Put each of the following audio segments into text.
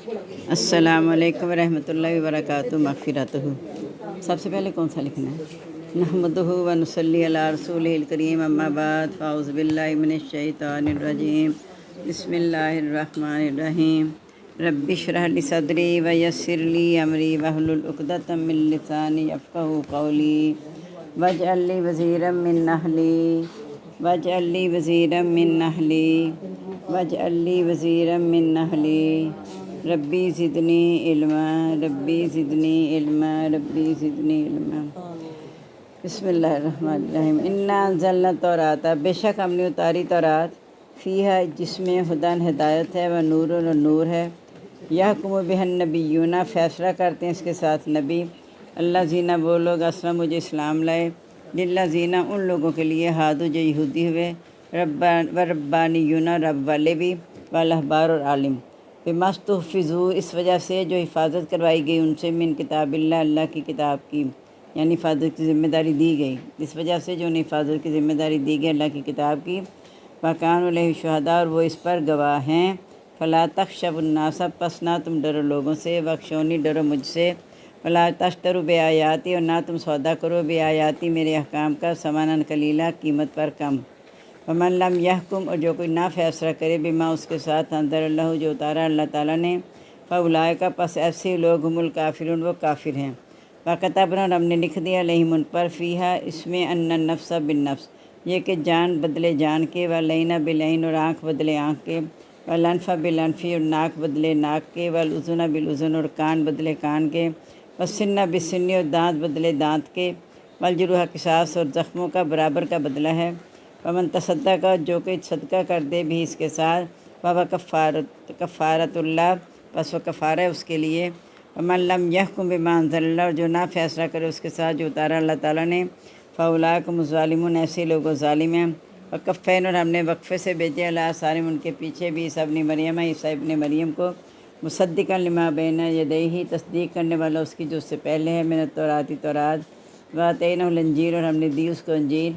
السلام علیکم ورحمۃ اللہ وبرکاتہ مغفرتہ۔ سب سے پہلے کون سا لکھنا ہے؟ نحمدہ و نصلی علی رسولہ الکریم، اما بعد، فاعوذ باللہ من الشیطان الرجیم، بسم اللہ الرحمن الرحیم۔ رب اشرح لی صدری ویسر لی امری واحلل عقدۃ من لسانی یفقہوا قولی واجعل لی وزیرا من اہلی واجعل لی وزیرا من اہلی واجعل لی وزیرا من اہلی ربی زدنی علما ربی زدنی علما ربی زدنی علما۔ بسم اللہ الرحمن الرحیم۔ انا انزلنا التوراۃ، بے شک ہم نے اتاری تورات، فیہا جس میں ہدن ہدایت ہے، و نور و نور ہے، یحکم بہا النبیون فیصلہ کرتے ہیں اس کے ساتھ نبی، الذین وہ لوگ اسلموا مجھے اسلام لائے، للذین ان لوگوں کے لیے ہادو جو یہودی ہوئے، ربانیون رب والے بھی، والاحبار اور عالم، بماستحفظوا اس وجہ سے جو حفاظت کروائی گئی ان سے، من کتاب اللہ اللہ کی کتاب کی، یعنی حفاظت کی ذمہ داری دی گئی، اس وجہ سے جو انہیں حفاظت کی ذمہ داری دی گئی اللہ کی کتاب کی، وَكَانُوا عَلَيْهِ شُهَدَاءَ اور وہ اس پر گواہ ہیں، فَلَا تَخْشَوُا النَّاسَ پس نہ تم ڈرو لوگوں سے، وَاخْشَوْنِی ڈرو مجھ سے، وَلَا تَشْتَرُوا بِآیَاتِی اور نہ تم سودا کرو بِآیَاتِی میرے احکام کا، ثمناً قلیلا قیمت پر کم، وَمَن لَّمْ يَحْكُمْ اور جو کوئی نہ فیصلہ کرے، بما اس کے ساتھ انزل اللہ جو اتارا اللہ تعالیٰ نے، فَأُولَٰئِکَ پس ایسے لوگ ہم الکافرون وہ کافر ہیں، وَكَتَبْنَا اور ہم نے لکھ دیا علیہم ان پر، فیہا اس میں، ان النفس بالنفس یہ کہ جان بدلے جان کے، والعین بالعین اور آنکھ بدلے آنکھ کے، والانف بالانف اور ناک بدلے ناک کے، والاذن بالاذن اور کان بدلے کان کے، والسن بالسن اور دانت بدلے دانت کے، والجروح قصاص اور زخموں کا برابر کا بدلہ ہے، ومن تصدق جو کہ صدقہ کر دے بھی اس کے ساتھ، فہو کفارۃ اللہ پس وہ کفارہ ہے اس کے لیے، ومن لم یحکم بما انزل اللہ اور جو نہ فیصلہ کرے اس کے ساتھ جو اتارا اللہ تعالیٰ نے، فاولئک هم الظالمون ایسے لوگ ظالم ہیں، وقفین اور ہم نے وقفے سے بھیجے علی آثارہم ان کے پیچھے بھی عیسیٰ ابن مریم عیسیٰ ابن مریم کو، مصدقا لما بین یدیہ تصدیق کرنے والا اس کی جو اس سے پہلے ہے، من التوراۃ تورات، وآتیناہ الانجیل اور ہم نے دی اس کو انجیل،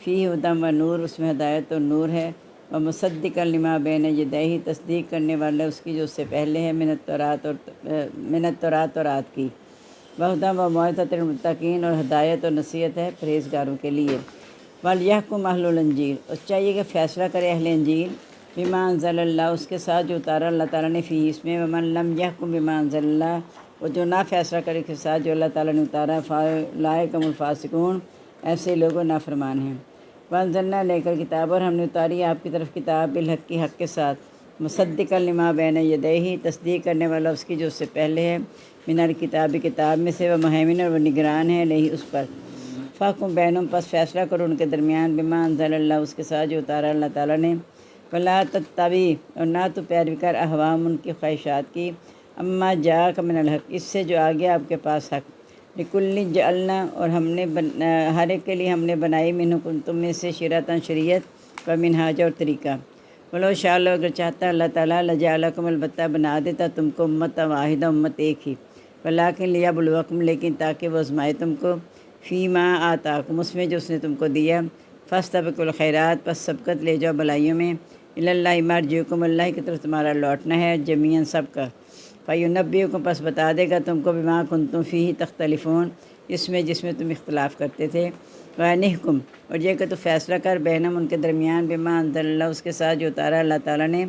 فیہ ھدی و نور اس میں ہدایت اور نور ہے، ومصدقا لما بین یدیہ تصدیق کرنے والا اس کی جو اس سے پہلے ہے، من التورات تورات کی، وہدی و موعظۃ للمتقین اور ہدایت اور نصیحت ہے پرہیزگاروں کے لیے، ولیحکم اہل الانجیل اور چاہیے کہ فیصلہ کرے اہل انجیل، بما انزل اللہ اس کے ساتھ جو اتارا اللہ تعالیٰ نے، فی اس میں، ومن لم یحکم بما انزل اللہ اور جو نہ فیصلہ کرے اس کے ساتھ جو اللہ تعالیٰ نے اتارا، فاولئک هم الفاسقون ایسے لوگوں نافرمان ہیں، وانزلنا الیک الکتاب اور ہم نے اتاری آپ کی طرف کتاب، بالحق کی حق کے ساتھ، مصدقا لما بین یدیہ تصدیق کرنے والا اس کی جو اس سے پہلے ہے، من الکتاب کتاب میں سے، ومہیمن اور وہ نگران ہے علیہ اس پر، فاحکم بینہم پس فیصلہ کرو ان کے درمیان، بما انزل اللہ اس کے ساتھ جو اتارا اللہ تعالیٰ نے، ولا تتبع اور نہ تو پیروی کر اہواہم ان کی خواہشات کی، اما جاءک من الحق اس سے جو آ گیا آپ کے پاس حق، لکل جعلنا اور ہم نے ہر ایک کے لیے ہم نے بنائی، منکم تم میں سے شرعۃ شریعت، و منہاج اور طریقہ، ولو شاء اللہ اگر چاہتا اللہ تعالیٰ، لجعلکم البتہ بنا دیتا تم کو امت واحدہ امت ایک ہی، ولکن لیبلوکم لیکن تاکہ وہ آزمائے تم کو، فیما آتاکم اس میں جو اس نے تم کو دیا، فاستبقوا الخیرات پس سبقت لے جاؤ بلائیوں میں، الی اللہ مرجعکم اللہ کی طرف تمہارا لوٹنا ہے، جمیعاً سب کا، فینبئکم پس بتا دے گا تم کو، بما کنتم فیہ تختلفون اس میں جس میں تم اختلاف کرتے تھے، وانحکم اور یہ کہ تو فیصلہ کر، بینہم ان کے درمیان، بما انزل اللہ اس کے ساتھ جو اتارا اللہ تعالیٰ نے،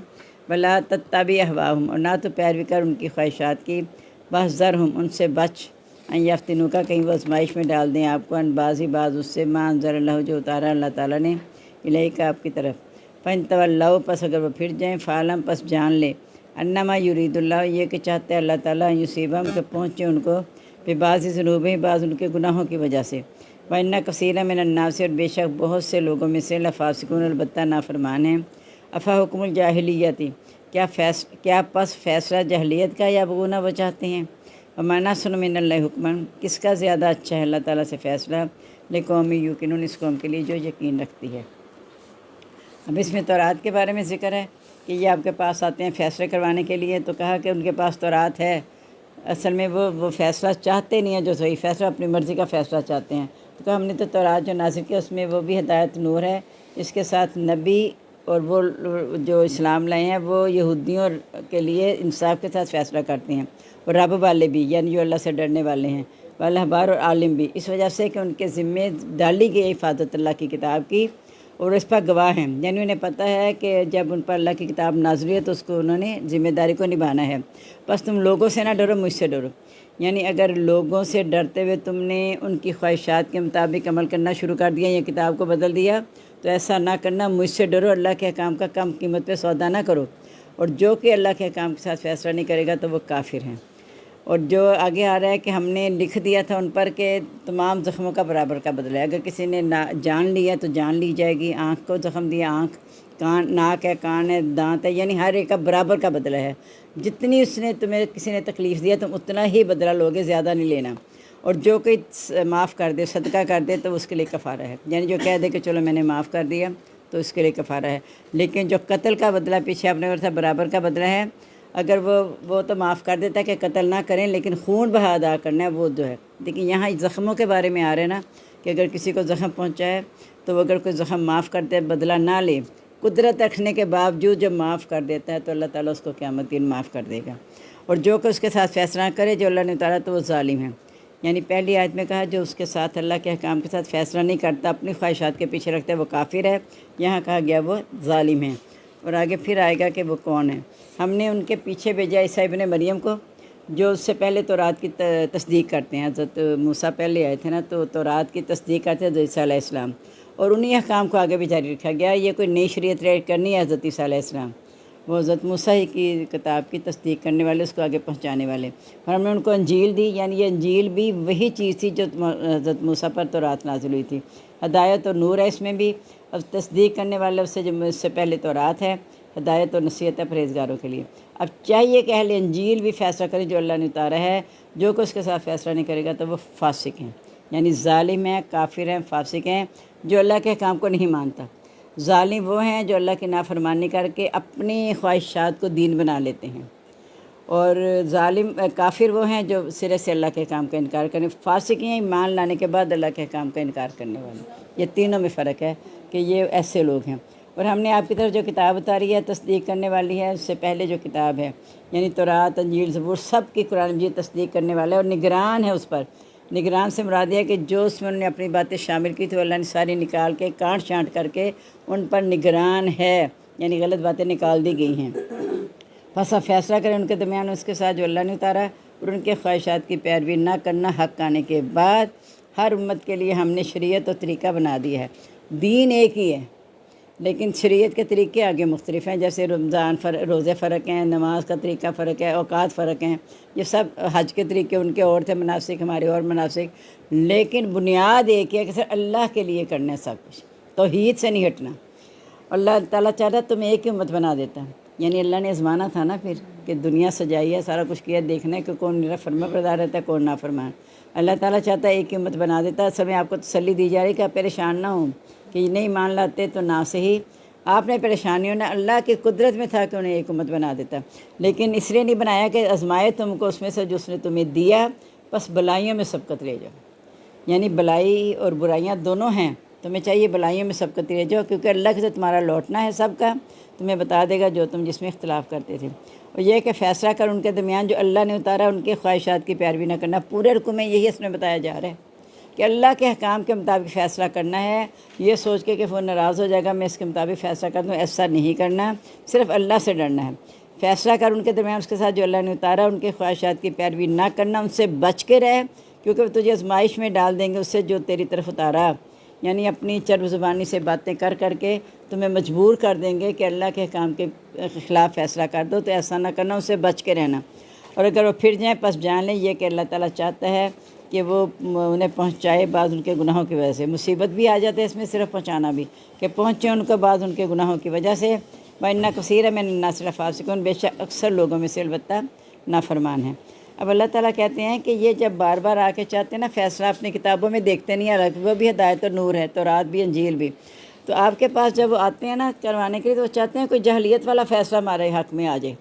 ولا تتبع اہواہم اور نہ تو پیروی کر ان کی خواہشات کی، واحذرہم ان سے بچ، ان یفتنوک کہیں وہ آزمائش میں ڈال دیں آپ کو، ان بعض اس سے، ما انزل اللہ جو اتارا اللہ تعالیٰ نے، الیک آپ کی طرف، فإن تولوا پس اگر وہ پھر جائیں، فاعلم پس جان لے، انما یرید اللہ یہ کہ چاہتے اللہ تعالیٰ، یصیبہم کہ پہنچے ان کو، ببعض ذنوبہم بعض ان کے گناہوں کی وجہ سے، وإن کثیرا من الناس اور بے شک بہت سے لوگوں میں سے، لفاسقون البتہ نافرمان ہیں، افحکم الجاہلیت کیا پس فیصلہ جاہلیت کا یبغون وہ چاہتے ہیں، وما احسن من اللہ حکما کس کا زیادہ اچھا ہے اللہ تعالیٰ سے فیصلہ، لقوم یوقنون اس قوم کے لیے جو یقین رکھتی ہے۔ اب اس میں تورات کے بارے میں ذکر ہے کہ یہ آپ کے پاس آتے ہیں فیصلے کروانے کے لیے، تو کہا کہ ان کے پاس تورات ہے، اصل میں وہ فیصلہ چاہتے نہیں ہیں، جو صحیح فیصلہ اپنی مرضی کا فیصلہ چاہتے ہیں، تو کہا ہم نے تو تورات جو نازل کی اس میں وہ بھی ہدایت نور ہے، اس کے ساتھ نبی اور وہ جو اسلام لائے ہیں وہ یہودیوں کے لیے انصاف کے ساتھ فیصلہ کرتے ہیں، اور رب والے بھی، یعنی جو اللہ سے ڈرنے والے ہیں، والاحبار اور عالم بھی، اس وجہ سے کہ ان کے ذمے ڈالی گئی حفاظت اللہ کی کتاب کی، اور اس پر گواہ ہیں، یعنی انہیں پتہ ہے کہ جب ان پر اللہ کی کتاب نازل ہوئی ہے تو اس کو انہوں نے ذمہ داری کو نبھانا ہے۔ بس تم لوگوں سے نہ ڈرو، مجھ سے ڈرو، یعنی اگر لوگوں سے ڈرتے ہوئے تم نے ان کی خواہشات کے مطابق عمل کرنا شروع کر دیا یا کتاب کو بدل دیا تو ایسا نہ کرنا، مجھ سے ڈرو، اللہ کے احکام کا کم قیمت پہ سودا نہ کرو، اور جو کہ اللہ کے احکام کے ساتھ فیصلہ نہیں کرے گا تو وہ کافر ہیں۔ اور جو آگے آ رہا ہے کہ ہم نے لکھ دیا تھا ان پر کہ تمام زخموں کا برابر کا بدلہ ہے، اگر کسی نے جان لیا تو جان لی جائے گی، آنکھ کو زخم دیا آنکھ، کان ناک ہے، کان ہے، دانت ہے، یعنی ہر ایک کا برابر کا بدلہ ہے، جتنی اس نے تمہیں کسی نے تکلیف دیا تم اتنا ہی بدلہ لوگے، زیادہ نہیں لینا، اور جو کوئی معاف کر دے، صدقہ کر دے تو اس کے لیے کفارہ ہے، یعنی جو کہہ دے کہ چلو میں نے معاف کر دیا تو اس کے لیے کفارہ ہے، لیکن جو قتل کا بدلہ پیچھے آپ نے کہا تھا برابر کا بدلہ ہے، اگر وہ تو معاف کر دیتا ہے کہ قتل نہ کریں، لیکن خون بہا ادا کرنا ہے وہ جو ہے، لیکن یہاں زخموں کے بارے میں آ رہے ہیں نا کہ اگر کسی کو زخم پہنچا ہے تو وہ اگر کوئی زخم معاف کر دے، بدلہ نہ لے، قدرت رکھنے کے باوجود جب معاف کر دیتا ہے تو اللہ تعالیٰ اس کو قیامت دن معاف کر دے گا، اور جو کہ اس کے ساتھ فیصلہ کرے جو اللہ نے اتارا تو وہ ظالم ہے، یعنی پہلی آیت میں کہا جو اس کے ساتھ اللہ کے احکام کے ساتھ فیصلہ نہیں کرتا، اپنی خواہشات کے پیچھے رکھتا ہے وہ کافر ہے، یہاں کہا گیا وہ ظالم ہے، اور آگے پھر آئے گا کہ وہ کون ہے۔ ہم نے ان کے پیچھے بھیجا عیسیٰ ابن مریم کو جو اس سے پہلے تورات کی تصدیق کرتے ہیں، حضرت موسیٰ پہلے آئے تھے نا تو تورات کی تصدیق کرتے ہیں حضرت عیسیٰ علیہ السلام، اور انہی احکام کو آگے بھی جاری رکھا گیا، یہ کوئی نئی شریعت ریڈ کرنی ہے حضرت عیسیٰ علیہ السلام، وہ حضرت موسیٰ ہی کی کتاب کی تصدیق کرنے والے، اس کو آگے پہنچانے والے، اور ہم نے ان کو انجیل دی، یعنی یہ انجیل بھی وہی چیز تھی جو حضرت موسیٰ پر تورات نازل ہوئی تھی، ہدایت اور نور ہے اس میں بھی، اور تصدیق کرنے والے اس سے پہلے تورات ہے، ہدایت اور نصیحت ہے پرہیزگاروں کے لیے۔ اب چاہیے کہ اہل انجیل بھی فیصلہ کریں جو اللہ نے اتارا ہے، جو کہ اس کے ساتھ فیصلہ نہیں کرے گا تو وہ فاسق ہیں، یعنی ظالم ہیں، کافر ہیں، فاسق ہیں، جو اللہ کے کام کو نہیں مانتا۔ ظالم وہ ہیں جو اللہ کی نافرمانی کر کے اپنی خواہشات کو دین بنا لیتے ہیں، اور ظالم کافر وہ ہیں جو سرے سے اللہ کے کام کا انکار کریں، فاسق ہیں ایمان لانے کے بعد اللہ کے کام کا انکار کرنے والے، یہ تینوں میں فرق ہے کہ یہ ایسے لوگ ہیں۔ اور ہم نے آپ کی طرف جو کتاب اتاری ہے تصدیق کرنے والی ہے، اس سے پہلے جو کتاب ہے یعنی تورات، انجیل، زبور، سب کی قرآن مجید تصدیق کرنے والا ہے، اور نگران ہے اس پر۔ نگران سے مراد ہے کہ جو اس میں انہوں نے اپنی باتیں شامل کی تھی وہ اللہ نے ساری نکال کے کانٹ چانٹ کر کے ان پر نگران ہے، یعنی غلط باتیں نکال دی گئی ہیں۔ بس اب فیصلہ کریں ان کے درمیان اس کے ساتھ جو اللہ نے اتارا، اور ان کے خواہشات کی پیروی نہ کرنا، حق آنے کے بعد ہر امت کے لیے ہم نے شریعت اور طریقہ بنا دیا ہے، دین ایک ہی ہے لیکن شریعت کے طریقے آگے مختلف ہیں، جیسے رمضان روزے فرق ہیں، نماز کا طریقہ فرق ہے، اوقات فرق ہیں، یہ سب حج کے طریقے ان کے اور تھے مناسک، ہمارے اور مناسک، لیکن بنیاد ایک ہے کہ صرف اللہ کے لیے کرنا ہے سب کچھ، توحید سے نہیں ہٹنا۔ اللہ تعالیٰ چاہتا تمہیں ایک ہی امت بنا دیتا، یعنی اللہ نے آزمانا تھا نا پھر کہ دنیا سجائی ہے، سارا کچھ کیا، دیکھنا ہے کہ کون میرا فرما بردار رہتا ہے کون نافرمان۔ اللہ تعالیٰ چاہتا ہے ایک ہی امت بنا دیتا، اصل میں آپ کو تسلی دی جا رہی کہ آپ پریشان نہ ہوں کہ نہیں مان لاتے تو نہ صحیح، آپ نے پریشانی ہونا، اللہ کی قدرت میں تھا کہ انہیں ایک امت بنا دیتا، لیکن اس لیے نہیں بنایا کہ آزمائے تم کو اس میں سے جو اس نے تمہیں دیا، بس بلائیوں میں سبقت لے جاؤ، یعنی بلائی اور برائیاں دونوں ہیں، تمہیں چاہیے بلائیوں میں سبقت لے جاؤ، کیونکہ اللہ کے ساتھ تمہارا لوٹنا ہے سب کا، تمہیں بتا دے گا جو تم جس میں اختلاف کرتے تھے، اور یہ کہ فیصلہ کر ان کے درمیان جو اللہ نے اتارا، ان کے خواہشات کی پیروی نہ کرنا، پورے رکوع میں یہی اس میں بتایا جا رہا ہے کہ اللہ کے احکام کے مطابق فیصلہ کرنا ہے، یہ سوچ کے کہ وہ ناراض ہو جائے گا میں اس کے مطابق فیصلہ کر دوں، ایسا نہیں کرنا، صرف اللہ سے ڈرنا ہے، فیصلہ کر ان کے درمیان اس کے ساتھ جو اللہ نے اتارا، ان کے خواہشات کی پیروی نہ کرنا، ان سے بچ کے رہے، کیونکہ وہ تجھے آزمائش میں ڈال دیں گے اس سے جو تیری طرف اتارا، یعنی اپنی چرب زبانی سے باتیں کر کر کے تمہیں مجبور کر دیں گے کہ اللہ کے احکام کے خلاف فیصلہ کر دو، تو ایسا نہ کرنا، اس سے بچ کے رہنا، اور اگر وہ پھر جائیں پس جان لیں یہ کہ اللہ تعالیٰ چاہتا ہے کہ وہ انہیں پہنچائے بعض ان کے گناہوں کی وجہ سے، مصیبت بھی آ جاتے ہے اس میں صرف پہنچانا بھی، کہ پہنچے ان کو بعض ان کے گناہوں کی وجہ سے، وَإِنَّ كَثِيرًا مِنَ النَّاسِ لَفَاسِقُونَ، بے شک اکثر لوگوں میں سے البتہ نافرمان ہیں۔ اب اللہ تعالیٰ کہتے ہیں کہ یہ جب بار بار آ کے چاہتے ہیں نا فیصلہ اپنی کتابوں میں دیکھتے نہیں ہیں، وہ بھی ہدایت اور نور ہے، تورات بھی انجیل بھی، تو آپ کے پاس جب وہ آتے ہیں نا کروانے کے لیے تو وہ چاہتے ہیں کوئی جہلیت والا فیصلہ ہمارے حق میں آ جائے،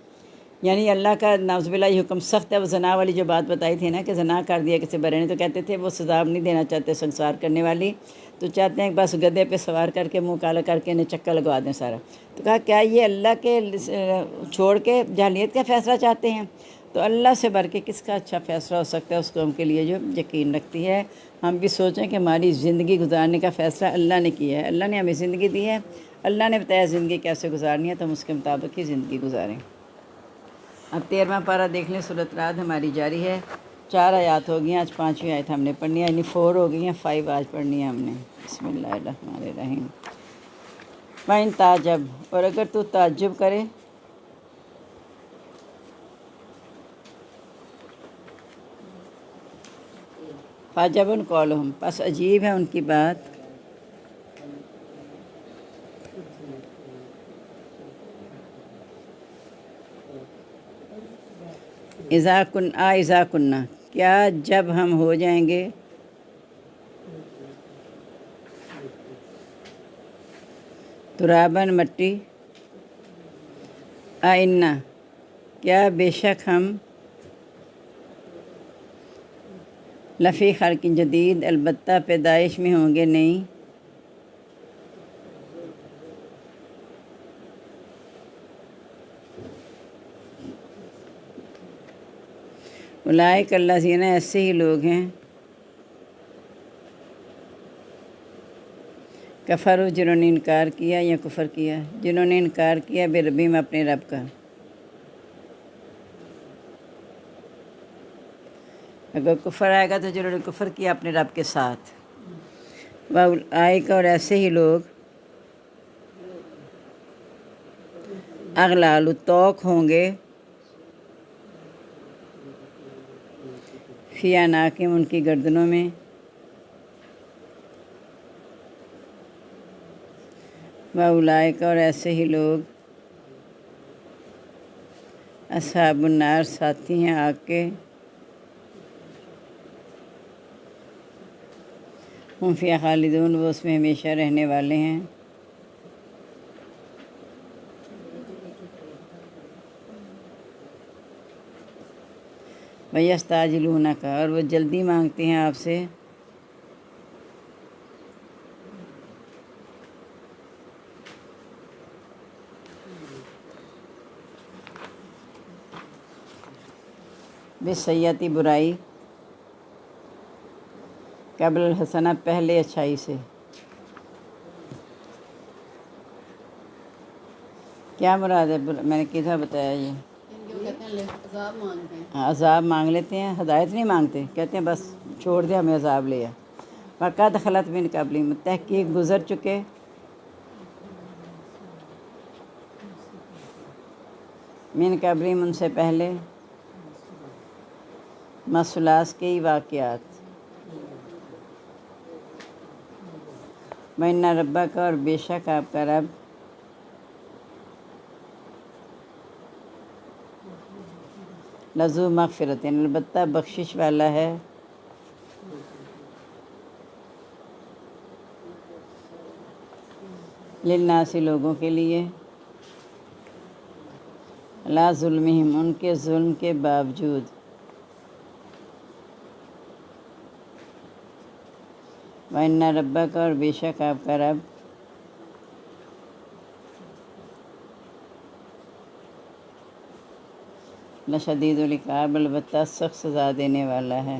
یعنی اللہ کا نعوذ باللہ یہ حکم سخت ہے۔ وہ زنا والی جو بات بتائی تھی نا کہ زنا کر دیا کسی بڑے نے، تو کہتے تھے وہ سزا نہیں دینا چاہتے سنسار کرنے والی، تو چاہتے ہیں کہ بس گدھے پہ سوار کر کے منہ کالا کر کے انہیں چکا لگوا دیں سارا۔ تو کہا کیا یہ اللہ کے چھوڑ کے جاہلیت کا فیصلہ چاہتے ہیں؟ تو اللہ سے بڑھ کے کس کا اچھا فیصلہ ہو سکتا ہے اس قوم کے لیے جو یقین رکھتی ہے۔ ہم بھی سوچیں کہ ہماری زندگی گزارنے کا فیصلہ اللہ نے کیا ہے، اللہ نے ہمیں زندگی دی ہے، اللہ نے بتایا زندگی کیسے گزارنی ہے، تو ہم اس کے مطابق ہی زندگی گزاریں۔ اب 13واں پارہ دیکھ لیں، سورۃ رعد ہماری جاری ہے، 4 آیات ہو گئی ہیں، آج 5ویں آیت ہم نے پڑھنی ہے، یعنی 4 ہو گئی ہیں، 5 آج پڑھنی ہے ہم نے۔ بسم اللہ الرحمن الرحیم۔ وَإِن تعجب، اور اگر تو تعجب کرے، فَعَجَبٌ قَوْلُهُمْ، پس عجیب ہے ان کی بات، اِذَا كُنَّا، کیا جب ہم ہو جائیں گے، تراباً مٹی، اِنَّا، کیا بے شک ہم، لفی خلق جدید، البتہ پیدائش میں ہوں گے نہیں، اولئک الذین، ایسے ہی لوگ ہیں، کفروا، جنہوں نے انکار کیا یا کفر کیا، جنہوں نے انکار کیا بربہم، اپنے رب کا۔ اگر کفر آئے گا تو جنہوں نے کفر کیا اپنے رب کے ساتھ، وَأُولئک، اور ایسے ہی لوگ، اغلال، توق ہوں گے، فی اعناقہم، ان کی گردنوں میں، وَأُولئک، اور ایسے ہی لوگ، اصحاب النار، ساتھی ہیں آگ کے، ہم فیہا خالدون، وہ اس میں ہمیشہ رہنے والے ہیں۔ وَيَسْتَعْجِلُونَکَ، اور وہ جلدی مانگتے ہیں آپ سے، بالسیئۃ، برائی، قبل الحسنہ، پہلے اچھائی سے۔ کیا مراد ہے؟ میں نے کدھر بتایا یہ؟ عذاب مانگتے ہیں، عذاب مانگ لیتے ہیں، ہدایت نہیں مانگتے، کہتے ہیں بس چھوڑ دے، ہمیں عذاب لے آ۔ وَقَدْ خَلَتْ مِن قَبْلِهِمْ، تحقیق گزر چکے، من قبلہم، ان سے پہلے، مثلاث، کئی واقعات، وَإِنَّ رَبَّکَ، اور بے شک آپ کا رب، لذو مغفرۃ، البتہ بخشش والا ہے، للناس، لوگوں کے لیے، لا ظلمہم، ان کے ظلم کے باوجود، وَإِنَّ رَبَّکَ، اور بے شک آپ کا رب، لشدید العقاب، البتہ سخت سزا دینے والا ہے۔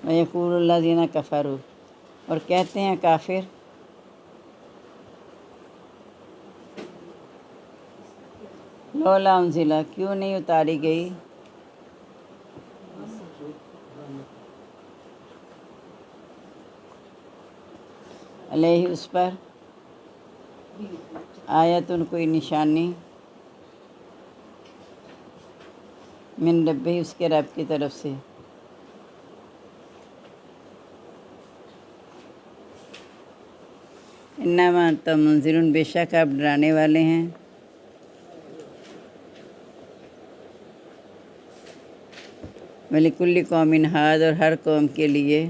وَيَقُولُ الَّذِينَ كَفَرُوا، اور کہتے ہیں کافر، لولا انزل، کیوں نہیں اتاری گئی، علیہ، اس پر، آیتن، کوئی نشانی، من ربہ، اس کے رب کی طرف سے۔ انما انت منذر، بے شک آپ ڈرانے والے ہیں، وَلِكُلِّ قَوْمٍ ہاد، اور ہر قوم کے لیے،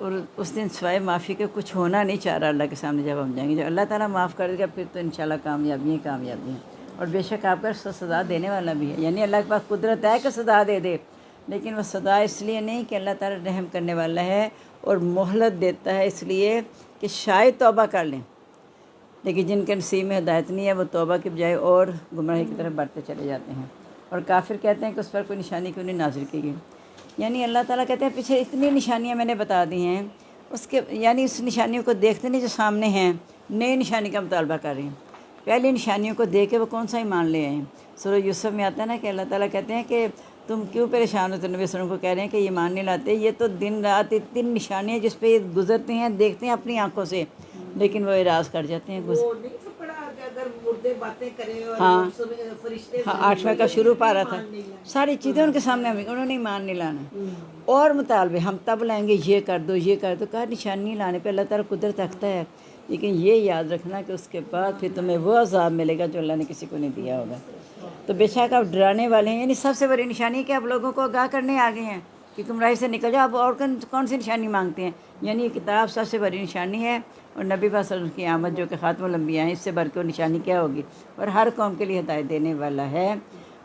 اور اس دن سوائے معافی کے کچھ ہونا نہیں چاہ رہا اللہ کے سامنے جب ہم جائیں گے. جب اللہ تعالیٰ معاف کر دے گا پھر تو انشاءاللہ کامیابی ہیں. اور بے شک آپ کا سزا دینے والا بھی ہے. یعنی اللہ کے پاس قدرت ہے کہ سزا دے دے، لیکن وہ سزا اس لیے نہیں کہ اللہ تعالیٰ رحم کرنے والا ہے اور مہلت دیتا ہے اس لیے کہ شاید توبہ کر لیں. لیکن جن کے نصیب میں ہدایت نہیں ہے وہ توبہ کے بجائے اور گمراہی کی طرف بڑھتے چلے جاتے ہیں. اور کافر کہتے ہیں کہ اس پر کوئی نشانی کیوں نہیں نازل کی گئی. یعنی اللہ تعالیٰ کہتے ہیں پیچھے اتنی نشانیاں میں نے بتا دی ہیں، اس کے یعنی اس نشانیوں کو دیکھتے نہیں جو سامنے ہیں، نئی نشانی کا مطالبہ کر رہے ہیں. پہلی نشانیوں کو دیکھ کے وہ کون سا ایمان لے آئے ہیں. سورہ یوسف میں آتا ہے نا کہ اللہ تعالیٰ کہتے ہیں کہ تم کیوں پریشان ہوتے نبی صلی اللہ علیہ وسلم کو کہہ رہے ہیں کہ ایمان نہیں لاتے. یہ تو دن رات اتنی نشانیاں جس پہ یہ گزرتے ہیں، دیکھتے ہیں اپنی آنکھوں سے، لیکن وہ اعراض کر جاتے ہیں. ہاں 8واں کا شروع پا رہا تھا، ساری چیزیں ان کے سامنے انہوں نے ایمان نہیں لانا. اور مطالبے ہم تب لائیں گے، یہ کر دو یہ کر دو. کہا نشانی لانے پہ اللہ تعالیٰ قدرت رکھتا ہے، لیکن یہ یاد رکھنا کہ اس کے بعد پھر تمہیں وہ عذاب ملے گا جو اللہ نے کسی کو نہیں دیا ہوگا. تو بے شک آپ ڈرانے والے ہیں. یعنی سب سے بڑی نشانی ہے کہ آپ لوگوں کو آگاہ کرنے آ گئے ہیں کہ گمراہی سے نکل جاؤ. اب اور کون سی نشانی مانگتے ہیں؟ یعنی یہ کتاب سب سے بڑی نشانی ہے. اور نبی صلی اللہ علیہ وسلم کی آمد جو کہ خاتم الانبیاء ہیں، اس سے بڑھ کے نشانی کیا ہوگی؟ اور ہر قوم کے لیے ہدایت دینے والا ہے.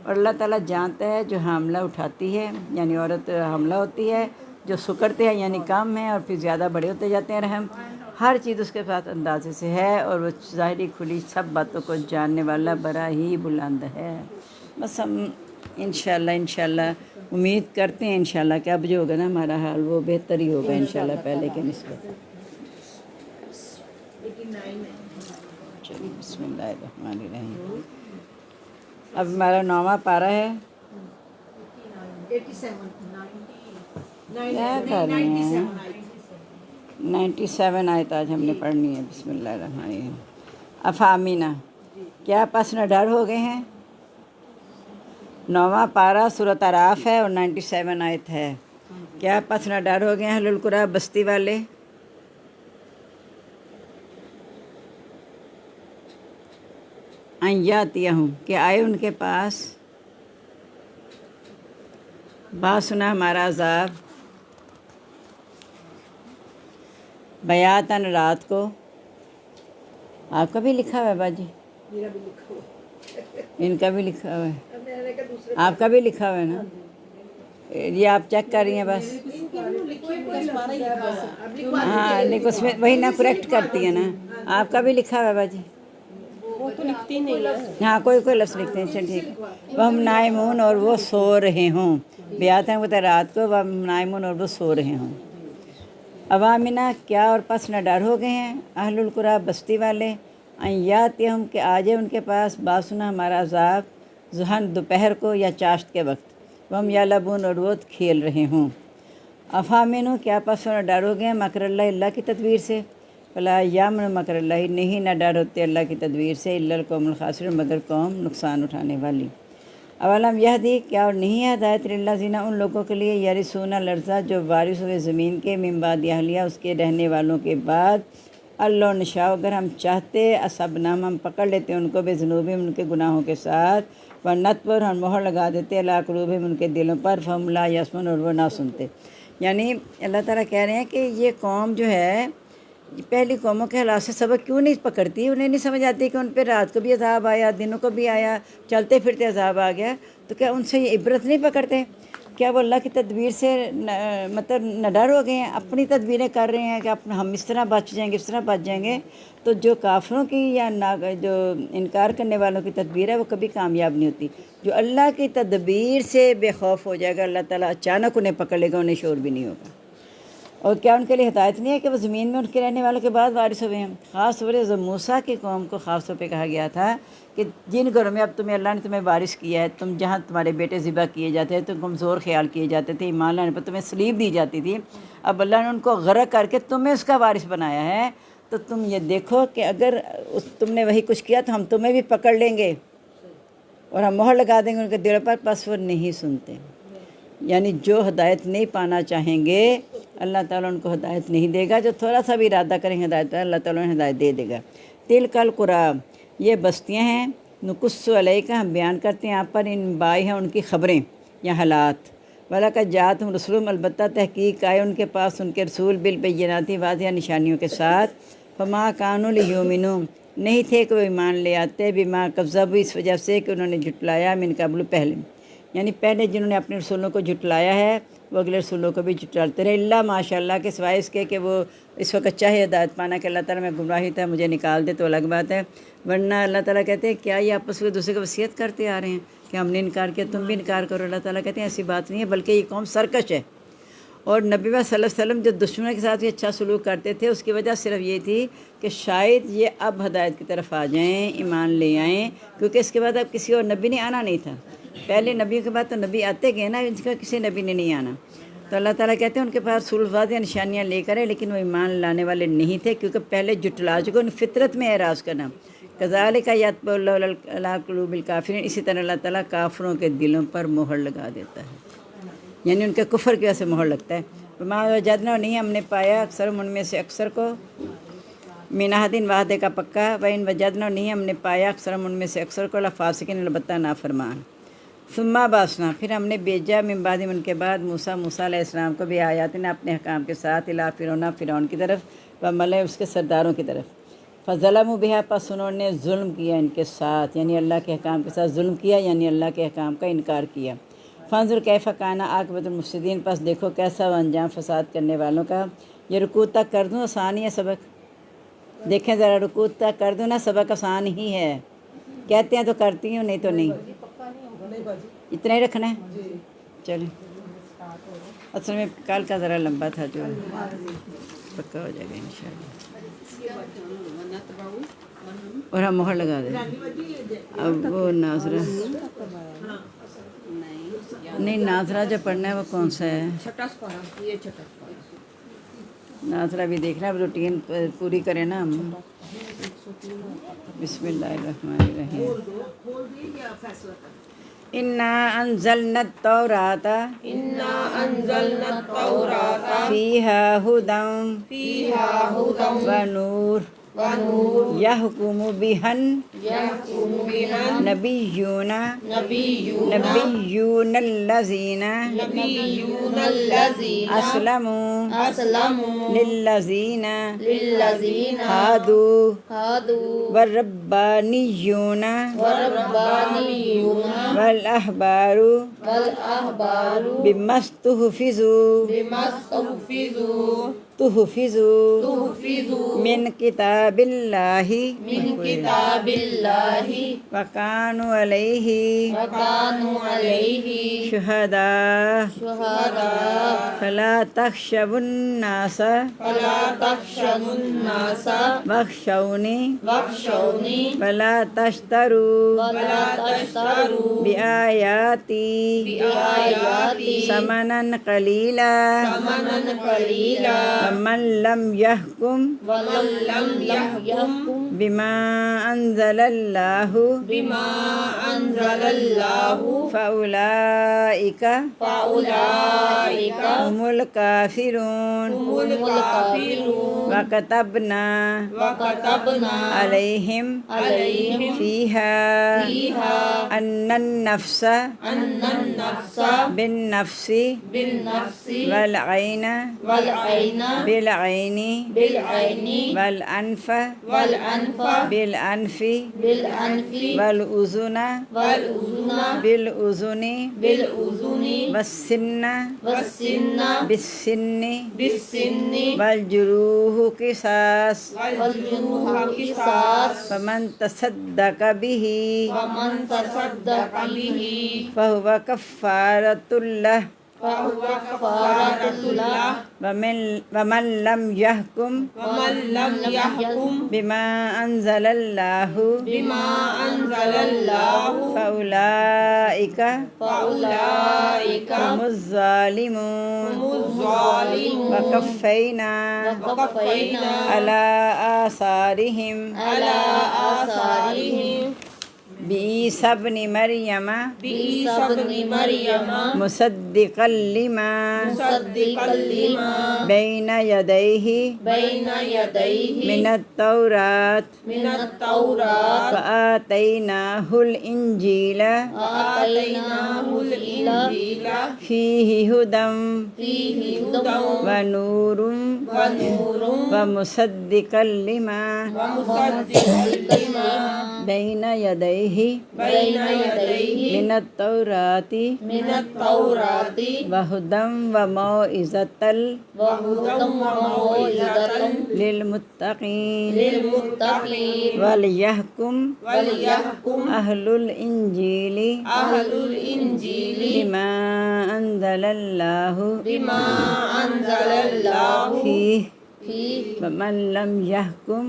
اور اللہ تعالیٰ جانتا ہے جو حاملہ اٹھاتی ہے، یعنی عورت حاملہ ہوتی ہے، جو سکڑتے ہیں یعنی کم ہیں اور پھر زیادہ بڑے ہوتے جاتے ہیں رحم، ہر چیز اس کے ساتھ اندازے سے ہے. اور وہ ظاہری کھلی سب باتوں کو جاننے والا بڑا ہی بلند ہے. بس ہم انشاءاللہ امید کرتے ہیں انشاءاللہ کہ اب جو ہوگا نا ہمارا حال وہ بہتر ہی ہوگا انشاءاللہ پہلے کے نسبت. چلیے بسم اللہ الرحمن الرحیم. اب ہمارا 9واں پارہ ہے. کیا کر رہے ہیں؟ 97 آیت آج ہم نے پڑھنی ہے. بسم اللہ الرحمن الرحیم. افامینہ، کیا پس نہ ڈر ہو گئے ہیں؟ 9واں پارہ سورۃ اعراف ہے اور 97 آیت ہے. کیا پس نہ ڈر ہو گئے ہیں اہل القریٰ بستی والے؟ یاتیہم، کہ آئے ان کے پاس باسنا ہمارا عذاب، بیاتن رات کو. آپ کا بھی لکھا ہوا ہے باجی؟ ان کا بھی لکھا ہوا ہے، آپ کا بھی لکھا ہوا ہے نا؟ یہ آپ چیک کر رہی ہیں بس؟ ہاں لیکن اس میں وہی نا کریکٹ کرتی ہے نا. آپ کا بھی لکھا ہوا ہے باجی؟ وہ تو لکھتی نہیں ہے. ہاں کوئی لفظ لکھتے ہیں. چل ٹھیک ہے. وہ ہم نائمون اور وہ سو رہے ہوں. بیات ہیں وہ رات کو، وہ ہم نائمون اور وہ سو رہے ہوں. عوامنا، کیا اور پس نہ ڈر ہو گئے ہیں اہل القریٰ بستی والے، یاتہم، کہ آ جائے ان کے پاس باسنا ہمارا عذاب، ضحن دوپہر کو یا چاشت کے وقت، وہ ہم یلعبون اور وہ کھیل رہے ہوں. افامنو، کیا پس نہ ڈر ہو گئے ہیں مکر اللہ کی تدبیر سے. فلا یامن مکر اللہ، نہیں نہ ڈر ہوتے اللہ کی تدبیر سے، الا القوم الخاسرون، مگر قوم نقصان اٹھانے والی. اولم یہدی، کیا اور نہیں ہے ہدایت للذین، ان لوگوں کے لیے یرثون الارض، جو وارث ہوئے زمین کے، من بعد اہلیہ، اس کے رہنے والوں کے بعد، اللہ نشاء، اگر ہم چاہتے، اصبناہم، ہم پکڑ لیتے ان کو، بذنوبہم، ان کے گناہوں کے ساتھ، ونطبع، ہم مہر لگا دیتے، علی قلوبہم، ان کے دلوں پر، فہم لا یسمعون، اور وہ نہ سنتے. یعنی اللہ تعالیٰ کہہ رہے ہیں کہ یہ قوم جو ہے پہلی قوموں کے حالات سے سبق کیوں نہیں پکڑتی. انہیں نہیں سمجھ آتی کہ ان پہ رات کو بھی عذاب آیا، دنوں کو بھی آیا، چلتے پھرتے عذاب آ گیا. تو کیا ان سے یہ عبرت نہیں پکڑتے؟ کیا وہ اللہ کی تدبیر سے مطلب نہ ڈر ہو گئے ہیں؟ اپنی تدبیریں کر رہے ہیں کہ ہم اس طرح بچ جائیں گے، اس طرح بچ جائیں گے. تو جو کافروں کی یا جو انکار کرنے والوں کی تدبیر ہے وہ کبھی کامیاب نہیں ہوتی. جو اللہ کی تدبیر سے بے خوف ہو جائے گا، اللہ تعالیٰ اچانک انہیں پکڑ لے گا، انہیں شعور بھی نہیں ہوگا. اور کیا ان کے لیے ہدایت نہیں ہے کہ وہ زمین میں ان کے رہنے والوں کے بعد وارث ہوئے ہیں. خاص طور سے موسیٰ کی قوم کو خاص طور پہ کہا گیا تھا کہ جن گھروں میں اب تمہیں اللہ نے تمہیں وارث کیا ہے، تم جہاں تمہارے بیٹے ذبح کیے جاتے ہیں، تم کمزور خیال کیے جاتے تھے، ایمان لانے پر تمہیں سلیب دی جاتی تھی، اب اللہ نے ان کو غرق کر کے تمہیں اس کا وارث بنایا ہے. تو تم یہ دیکھو کہ اگر تم نے وہی کچھ کیا تو ہم تمہیں بھی پکڑ لیں گے اور ہم مہر لگا دیں گے ان کے دل پر. پس وہ نہیں سنتے. یعنی جو ہدایت نہیں پانا چاہیں گے اللہ تعالیٰ ان کو ہدایت نہیں دے گا. جو تھوڑا سا بھی ارادہ کریں گے ہدایت پر، اللہ تعالیٰ انہیں ہدایت دے دے گا. تلک القریٰ، یہ بستیاں ہیں، نقص علیک، ہم بیان کرتے ہیں آپ پر، ان بائی ہیں ان کی خبریں یا حالات. وَلَقَدْ جَاءَتْهُمْ رُسُلُهُمْ البتہ تحقیق آئے ان کے پاس ان کے رسول بالبینات واضح نشانیوں کے ساتھ فما كانوا ليؤمنوا نہیں تھے کہ وہ ایمان لے آتے بما كذبوا اس وجہ سے کہ انہوں نے جھٹلایا من قبل پہلے، یعنی پہلے جنہوں نے اپنے رسولوں کو جھٹلایا ہے وہ اگلے رسولوں کو بھی جھٹلاتے رہے، اللہ ماشاء اللہ کے سوائے اس کے کہ وہ اس وقت چاہے ہدایت پانا کہ اللہ تعالیٰ میں گمراہی تھا مجھے نکال دے تو الگ بات ہے، ورنہ اللہ تعالیٰ کہتے ہیں کیا یہ آپس میں دوسرے کو وصیت کرتے آ رہے ہیں کہ ہم نے انکار کیا تم بھی انکار کرو، اللہ تعالیٰ کہتے ہیں ایسی بات نہیں ہے بلکہ یہ قوم سرکش ہے۔ اور نبی صلی اللہ علیہ وسلم جو دشمنوں کے ساتھ بھی اچھا سلوک کرتے تھے اس کی وجہ صرف یہ تھی کہ شاید یہ اب ہدایت کی طرف آ جائیں، ایمان لے آئیں، کیونکہ اس کے بعد اب کسی اور نبی نے آنا نہیں تھا، پہلے نبیوں کے بعد تو نبی آتے گئے نا، ان کا کسی نبی نے نہیں آنا، تو اللہ تعالیٰ کہتے ہیں ان کے پاس رسول واضح نشانیاں لے کر ہے لیکن وہ ایمان لانے والے نہیں تھے کیونکہ پہلے جھٹلا چکے، ان فطرت میں اعراض کرنا۔ کذالک یطبع اللہ علی قلوب الکافرین، اسی طرح اللہ تعالیٰ کافروں کے دلوں پر مہر لگا دیتا ہے، یعنی ان کے کفر کی وجہ سے مہر لگتا ہے۔ وما وجدنا نہیں ہم نے پایا اکثر ان میں سے اکثر کو من احد وعدے کا پکا، وان وجدنا نہیں ہم نے پایا اکثر ان میں سے اکثر کو لفاسقین البتہ نافرمان۔ ثم بعثنا پھر ہم نے بھیجا من بعد ان کے بعد موسیٰ علیہ السلام کو بھی آیاتنا اپنے احکام کے ساتھ الی فرعون کی طرف و ملئ اس کے سرداروں کی طرف، فظلموا بہا پس انہوں نے ظلم کیا ان کے ساتھ، یعنی اللہ کے احکام کے ساتھ ظلم کیا، یعنی اللہ کے احکام کا انکار کیا۔ فانظر کیف کان عاقبۃ المفسدین پس دیکھو کیسا ہوا انجام فساد کرنے والوں کا۔ یہ رکوع تک کر دوں آسان ہے سبق، دیکھیں ذرا رکوع تک کر دوں نا سبق آسان ہی ہے، کہتے ہیں تو کرتی ہوں نہیں تو نہیں، اتنا ہی رکھنا ہے چلیں۔ اصل میں کل کا ذرا لمبا تھا جو پکا ہو جائے گا انشاءاللہ، اور ہم مہر لگا دیں۔ اب وہ ناظرہ نہیں، ناظرہ جو پڑھنا ہے وہ کون سا ہے؟ ناظرہ بھی دیکھنا، اب روٹین پوری کریں نا ہم۔ بسم اللہ الرحمن الرحیم۔ انا انزلنا التوراۃ فیہا ھدی ونور یحکم بہا النبیون الذین اسلموا للذین ہادوا والربانیون والاحبار بما استحفظوا من کتاب اللہ وکانوا علیہ شہداء فلا تخشوا الناس واخشونی ولا تشتروا بآیاتی ثمنا قلیلا ومن لم يحكم بما أنزل الله فأولئك هم الكافرون وكتبنا عليهم فيها أن النفس بالنفس والعين بالعين والأنف بالأنف والأذن بالأذن والسن بالسن والجروح قصاص فمن تصدق به فهو كفارة له ومن لم يحكم بما أنزل الله فأولئك هم الظالمون وكفينا على آثارهم بعيسى ابن مريم مصدقا لما بين يديه من التوراة فآتيناه الإنجيل فيه هدى ونور ومصدقا لما بين يديه من التوراة وهدى وموعظة للمتقين وليحكم أهل الإنجيل بما أنزل الله فيه ومن لم يحكم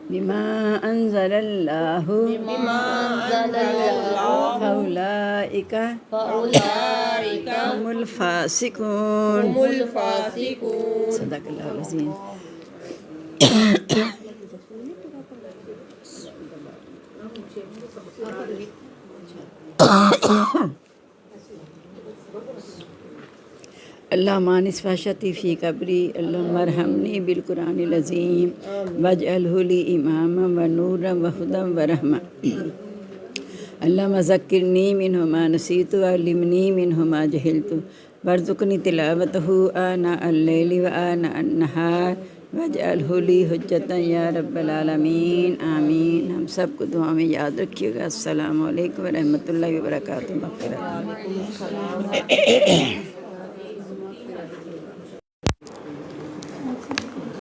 بما أنزل الله فأولئك هم الفاسقون صدق الله العظيم. اللهم انس فاشتي في قبري اللهم ارحمني بالقرآن العظيم واجعله لي إماما ونورا وهدى ورحمة. اللهم ذكرني منه ما نسيت وعلمني منه ما جهلت وارزقني تلاوته آناء الليل وآناء النهار واجعله لي حجة یا رب العالمین آمین. ہم سب کو دعا میں یاد رکھیے گا. السلام علیکم ورحمۃ اللہ وبرکاتہ.